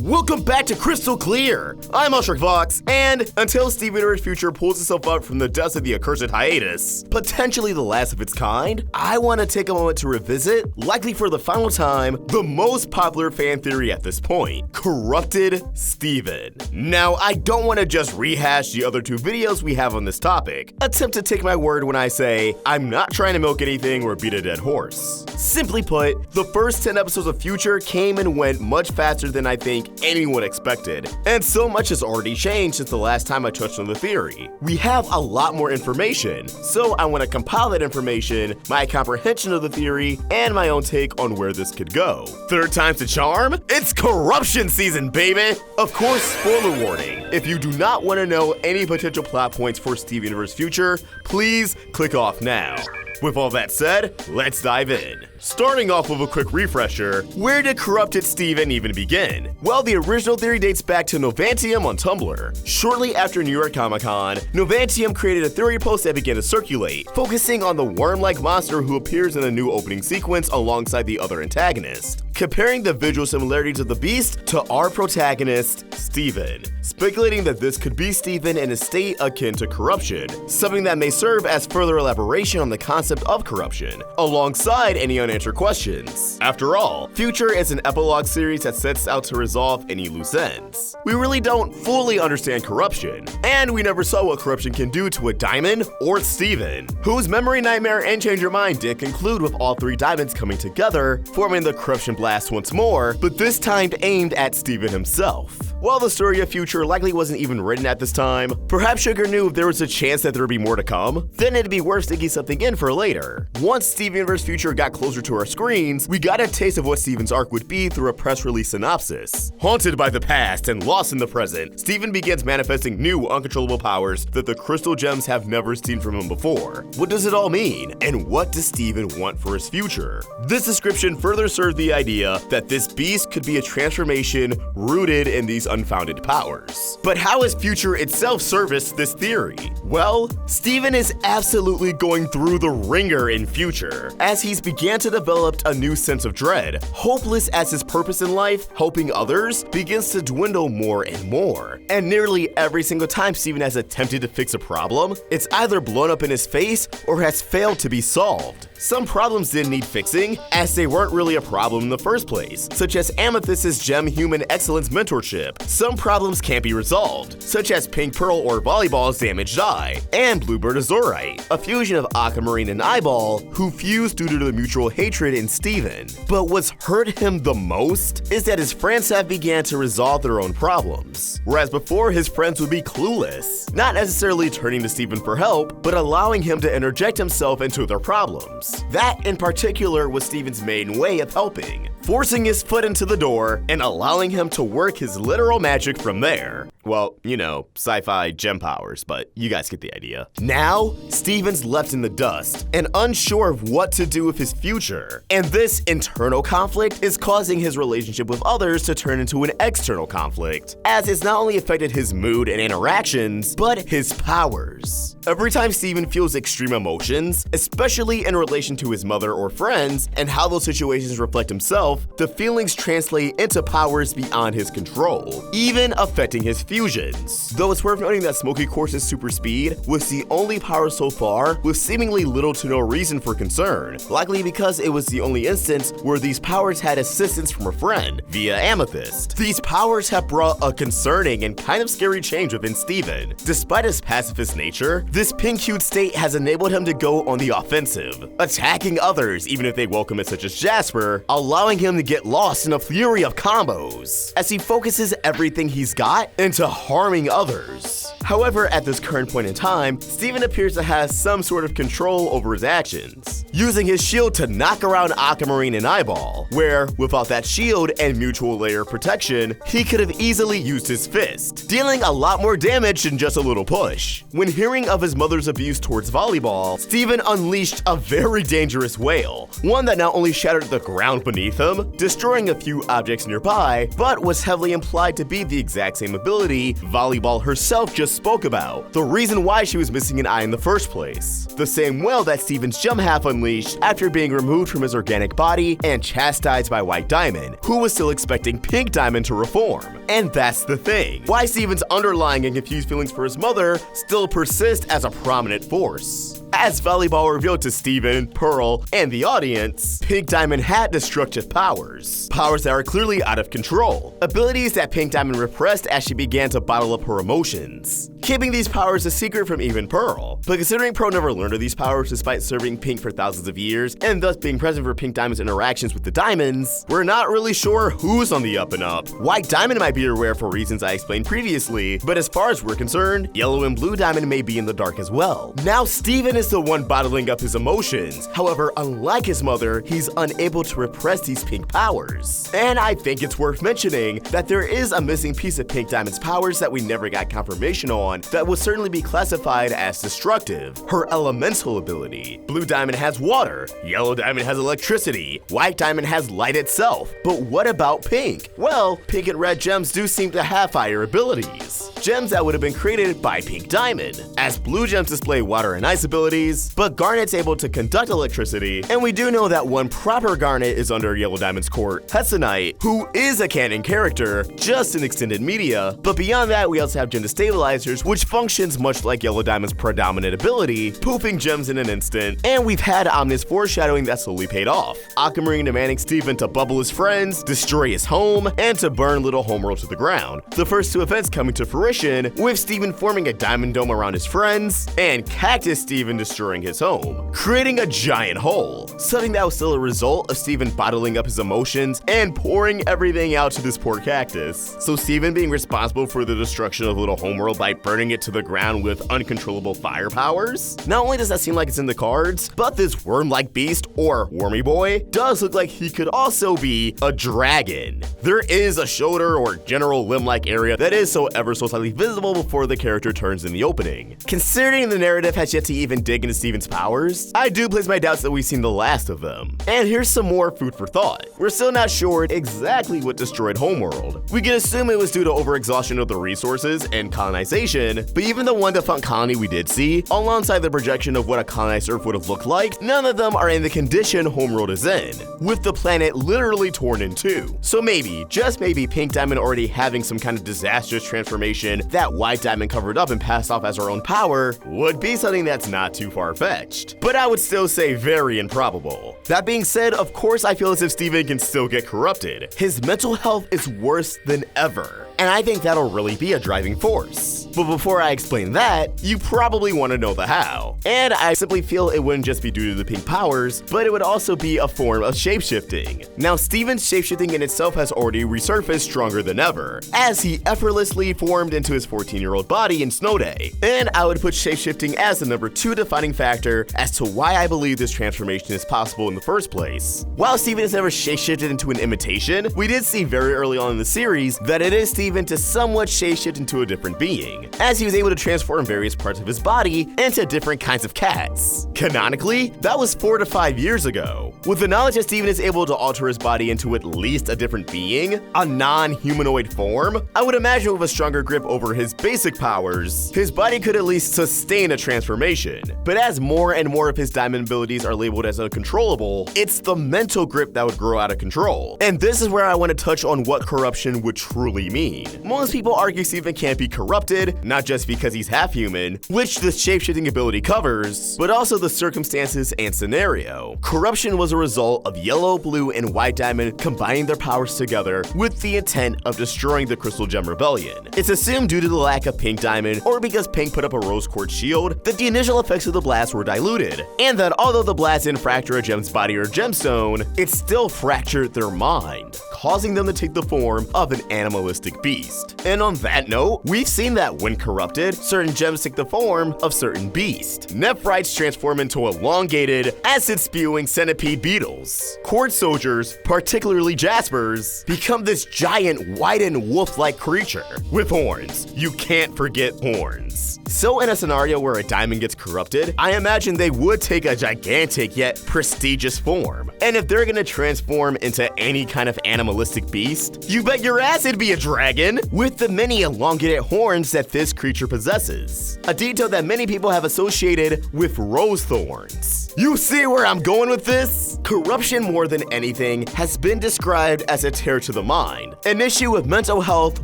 Welcome back to Crystal Clear! I'm Usher Fox, and until Steven Universe Future pulls itself up from the dust of the accursed hiatus, potentially the last of its kind, I want to take a moment to revisit, likely for the final time, the most popular fan theory at this point, Corrupted Steven. Now, I don't want to just rehash the other two videos we have on this topic. Attempt to take my word when I say I'm not trying to milk anything or beat a dead horse. Simply put, the first 10 episodes of Future came and went much faster than I think anyone expected, and so much has already changed since the last time I touched on the theory. We have a lot more information, so I want to compile that information, my comprehension of the theory, and my own take on where this could go. Third time's the charm? It's corruption season, baby! Of course, spoiler warning. If you do not want to know any potential plot points for Steven Universe Future, please click off now. With all that said, let's dive in. Starting off with a quick refresher, where did Corrupted Steven even begin? Well, the original theory dates back to Novantium on Tumblr. Shortly after New York Comic Con, Novantium created a theory post that began to circulate, focusing on the worm-like monster who appears in the new opening sequence alongside the other antagonist, comparing the visual similarities of the beast to our protagonist, Steven, speculating that this could be Steven in a state akin to corruption, something that may serve as further elaboration on the concept of corruption, alongside any unanswered questions. After all, Future is an epilogue series that sets out to resolve any loose ends. We really don't fully understand corruption, and we never saw what corruption can do to a diamond or Steven, whose memory nightmare and change your mind did conclude with all three diamonds coming together, forming the corruption blast once more, but this time aimed at Steven himself. While the story of Future likely wasn't even written at this time, perhaps Sugar knew if there was a chance that there would be more to come, then it'd be worth sticking something in for later. Once Steven Universe Future got closer to our screens, we got a taste of what Steven's arc would be through a press release synopsis. Haunted by the past and lost in the present, Steven begins manifesting new uncontrollable powers that the crystal gems have never seen from him before. What does it all mean? And what does Steven want for his future? This description further served the idea that this beast could be a transformation rooted in these unfounded powers. But how has Future itself serviced this theory? Well, Steven is absolutely going through the ringer in Future, as he's began to develop a new sense of dread. Hopeless as his purpose in life, helping others, begins to dwindle more and more. And nearly every single time Steven has attempted to fix a problem, it's either blown up in his face or has failed to be solved. Some problems didn't need fixing, as they weren't really a problem in the first place, such as Amethyst's Gem Human Excellence mentorship. Some problems can't be resolved, such as Pink Pearl or Volleyball's damaged eye, and Bluebird Azurite, a fusion of Aquamarine and Eyeball, who fused due to the mutual hatred in Steven. But what's hurt him the most is that his friends have began to resolve their own problems, whereas before his friends would be clueless, not necessarily turning to Steven for help, but allowing him to interject himself into their problems. That, in particular, was Steven's main way of helping, forcing his foot into the door and allowing him to work his literal magic from there. Well, you know, sci-fi gem powers, but you guys get the idea. Now, Steven's left in the dust and unsure of what to do with his future. And this internal conflict is causing his relationship with others to turn into an external conflict, as it's not only affected his mood and interactions, but his powers. Every time Steven feels extreme emotions, especially in relation to his mother or friends, and how those situations reflect himself, the feelings translate into powers beyond his control, even affecting his fusions. Though it's worth noting that Smoky Quartz's super speed was the only power so far with seemingly little to no reason for concern, likely because it was the only instance where these powers had assistance from a friend via Amethyst. These powers have brought a concerning and kind of scary change within Steven. Despite his pacifist nature, this pink-hued state has enabled him to go on the offensive, attacking others even if they welcome it, such as Jasper, allowing him to get lost in a fury of combos as he focuses everything he's got into harming others. However, at this current point in time, Steven appears to have some sort of control over his actions, using his shield to knock around Aquamarine and Eyeball, where, without that shield and mutual layer of protection, he could have easily used his fist, dealing a lot more damage than just a little push. When hearing of his mother's abuse towards Volleyball, Steven unleashed a very dangerous wail, one that not only shattered the ground beneath him, destroying a few objects nearby, but was heavily implied to be the exact same ability Volleyball herself just just spoke about, the reason why she was missing an eye in the first place. The same will that Steven's gem half unleashed after being removed from his organic body and chastised by White Diamond, who was still expecting Pink Diamond to reform. And that's the thing, why Steven's underlying and confused feelings for his mother still persist as a prominent force. As Volleyball revealed to Steven, Pearl, and the audience, Pink Diamond had destructive powers. Powers that are clearly out of control. Abilities that Pink Diamond repressed as she began to bottle up her emotions, keeping these powers a secret from even Pearl. But considering Pearl never learned of these powers despite serving Pink for thousands of years, and thus being present for Pink Diamond's interactions with the Diamonds, we're not really sure who's on the up and up. White Diamond might be aware for reasons I explained previously, but as far as we're concerned, Yellow and Blue Diamond may be in the dark as well. Now Steven is the one bottling up his emotions. However, unlike his mother, he's unable to repress these Pink powers. And I think it's worth mentioning that there is a missing piece of Pink Diamond's powers that we never got confirmation on that would certainly be classified as destructive. Her elemental ability. Blue Diamond has water, Yellow Diamond has electricity, White Diamond has light itself. But what about Pink? Well, Pink and Red gems do seem to have fire abilities. Gems that would have been created by Pink Diamond, as Blue gems display water and ice abilities, but Garnet's able to conduct electricity, and we do know that one proper Garnet is under Yellow Diamond's court, Hetsonite, who is a canon character, just in extended media, but beyond that we also have gem destabilizers, which functions much like Yellow Diamond's predominant ability, poofing gems in an instant, and we've had ominous foreshadowing that slowly paid off. Aquamarine demanding Steven to bubble his friends, destroy his home, and to burn Little Homeworld to the ground. The first two events coming to fruition, with Steven forming a diamond dome around his friends, and Cactus Steven destroying his home, creating a giant hole, something that was still a result of Steven bottling up his emotions and pouring everything out to this poor cactus. So Steven being responsible for the destruction of Little Homeworld by burning it to the ground with uncontrollable fire powers? Not only does that seem like it's in the cards, but this worm-like beast, or Wormy Boy, does look like he could also be a dragon. There is a shoulder or general limb-like area that is so ever so slightly visible before the character turns in the opening. Considering the narrative has yet to even dig into Steven's powers, I do place my doubts that we've seen the last of them. And here's some more food for thought. We're still not sure exactly what destroyed Homeworld. We can assume it was due to overexhaustion of the resources and colonization, but even the one defunct colony we did see, alongside the projection of what a colonized Earth would have looked like, none of them are in the condition Homeworld is in, with the planet literally torn in two. So maybe, just maybe, Pink Diamond already having some kind of disastrous transformation that White Diamond covered up and passed off as her own power would be something that's not too far-fetched, but I would still say very improbable. That being said, of course I feel as if Steven can still get corrupted. His mental health is worse than ever, and I think that'll really be a driving force. But before I explain that, you probably want to know the how. And I simply feel it wouldn't just be due to the pink powers, but it would also be a form of shapeshifting. Now, Steven's shapeshifting in itself has already resurfaced stronger than ever, as he effortlessly formed into his 14-year-old body in Snow Day. And I would put shapeshifting as the number 2 defining factor as to why I believe this transformation is possible in the first place. While Steven has never shapeshifted into an imitation, we did see very early on in the series that it is Steven to somewhat shapeshift into a different being, as he was able to transform various parts of his body into different kinds of cats. Canonically, that was 4 to 5 years ago. With the knowledge that Steven is able to alter his body into at least a different being, a non-humanoid form, I would imagine with a stronger grip over his basic powers, his body could at least sustain a transformation. But as more and more of his diamond abilities are labeled as uncontrollable, it's the mental grip that would grow out of control. And this is where I want to touch on what corruption would truly mean. Most people argue Steven can't be corrupted, not just because he's half human, which the shapeshifting ability covers, but also the circumstances and scenario. Corruption was a result of Yellow, Blue, and White Diamond combining their powers together with the intent of destroying the Crystal Gem Rebellion. It's assumed due to the lack of Pink Diamond, or because Pink put up a rose quartz shield, that the initial effects of the blast were diluted, and that although the blast didn't fracture a gem's body or gemstone, it still fractured their mind, causing them to take the form of an animalistic beast. And on that note, we've seen that when corrupted, certain gems take the form of certain beasts. Nephrites transform into elongated, acid-spewing centipede beetles. Quartz soldiers, particularly jaspers, become this giant white and wolf-like creature with horns. You can't forget horns. So in a scenario where a diamond gets corrupted corrupted, I imagine they would take a gigantic yet prestigious form. And if they're gonna transform into any kind of animalistic beast, you bet your ass it'd be a dragon, with the many elongated horns that this creature possesses. A detail that many people have associated with rose thorns. You see where I'm going with this? Corruption, more than anything, has been described as a tear to the mind, an issue with mental health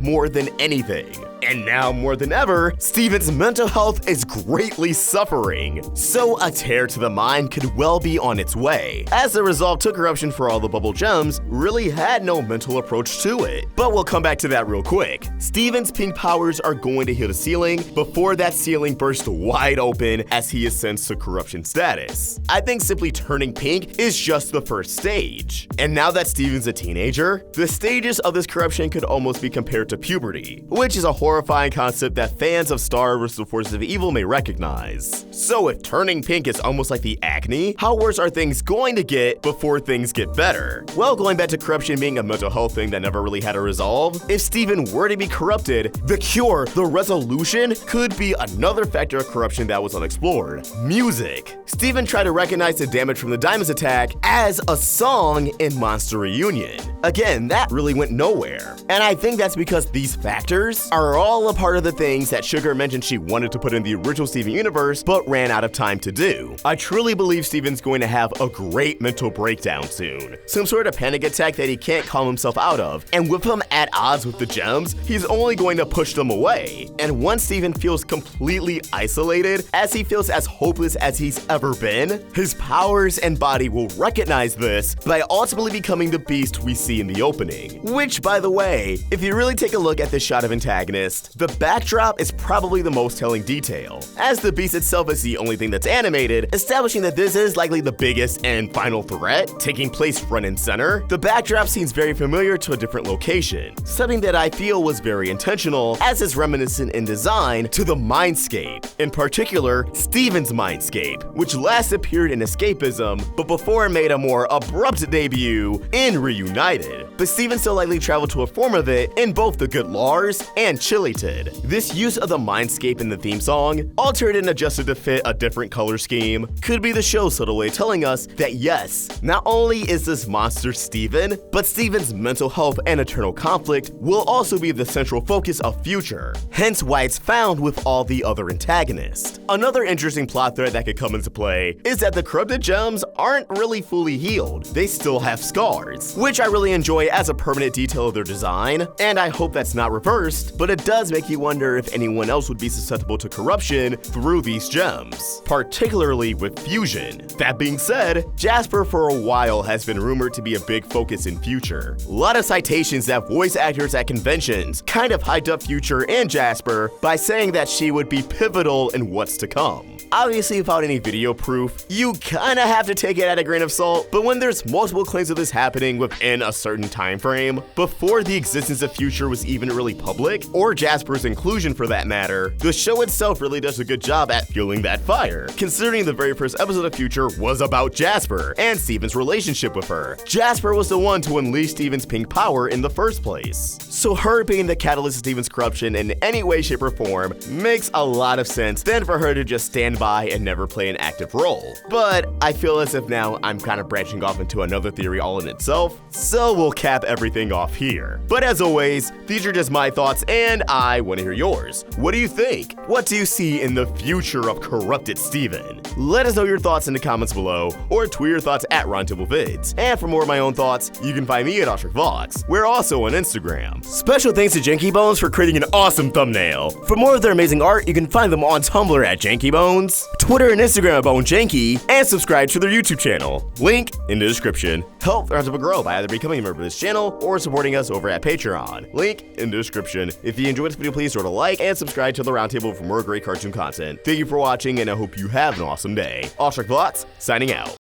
more than anything. And now more than ever, Steven's mental health is greatly suffering, so a tear to the mind could well be on its way, as the resolve to corruption for all the bubble gems really had no mental approach to it. But we'll come back to that real quick. Steven's pink powers are going to hit a ceiling before that ceiling bursts wide open as he ascends to corruption status. I think simply turning pink is just the first stage. And now that Steven's a teenager, the stages of this corruption could almost be compared to puberty, which is a horrifying concept that fans of Star vs. the Forces of Evil may recognize. So if turning pink is almost like the acne, how worse are things going to get before things get better? Well, going back to corruption being a mental health thing that never really had a resolve, if Steven were to be corrupted, the cure, the resolution, could be another factor of corruption that was unexplored: music. Steven tried to recognize the damage from the Diamond's attack as a song in Monster Reunion. Again, that really went nowhere. And I think that's because these factors are all a part of the things that Sugar mentioned she wanted to put in the original Steven universe, but ran out of time to do. I truly believe Steven's going to have a great mental breakdown soon. Some sort of panic attack that he can't calm himself out of, and with him at odds with the gems, he's only going to push them away. And once Steven feels completely isolated, as he feels as hopeless as he's ever been, his powers and body will recognize this by ultimately becoming the beast we see in the opening. Which, by the way, if you really take a look at this shot of antagonist, the backdrop is probably the most telling detail, as the beast itself is the only thing that's animated, establishing that this is likely the biggest and final threat, taking place front and center. The backdrop seems very familiar to a different location, something that I feel was very intentional, as is reminiscent in design to the Mindscape, in particular, Steven's Mindscape, which last appeared in Escapism, but before it made a more abrupt debut in Reunited. But Steven still likely traveled to a form of it in both The Good Lars and Chilited. This use of the Mindscape in the theme song, altered and adjusted to fit a different color scheme, could be the show's subtle way telling us that yes, not only is this monster Steven, but Steven's mental health and eternal conflict will also be the central focus of Future, hence why it's found with all the other antagonists. Another interesting plot thread that could come into play is that the corrupted gems aren't really fully healed, they still have scars, which I really enjoy as a permanent detail of their design, and I hope that's not reversed, but it does make you wonder if anyone else would be susceptible to corruption through these gems, particularly with fusion. That being said, Jasper for a while has been rumored to be a big focus in Future. A lot of citations that voice actors at conventions kind of hyped up Future and Jasper by saying that she would be pivotal in what's to come. Obviously, without any video proof, you kinda have to take it at a grain of salt, but when there's multiple claims of this happening within a certain time frame, before the existence of Future was even really public, or Jasper's inclusion for that matter, the show itself really does a good job at fueling that fire, considering the very first episode of Future was about Jasper and Steven's relationship with her. Jasper was the one to unleash Steven's pink power in the first place. So her being the catalyst of Steven's corruption in any way, shape, or form makes a lot of sense than for her to just stand by and never play an active role. But I feel as if now I'm kind of branching off into another theory all in itself, so we'll cap everything off here. But as always, these are just my thoughts and I want to hear yours. What do you think? What do you see in the future of corrupted Steven? Let us know your thoughts in the comments below, or tweet your thoughts at Roundtable Vids. And for more of my own thoughts, you can find me at OstricVlogs. We're also on Instagram. Special thanks to JANKYBONES for creating an awesome thumbnail. For more of their amazing art, you can find them on Tumblr at JANKYBONES, Twitter and Instagram at BoneJanky, and subscribe to their YouTube channel. Link in the description. Help Roundtable grow by either becoming a member of this channel or supporting us over at Patreon. Link in the description. If you enjoyed this video, please sort of like and subscribe to the Roundtable for more great cartoon content. Thank you for watching, and I hope you have an awesome day. OstricVlogs, signing out.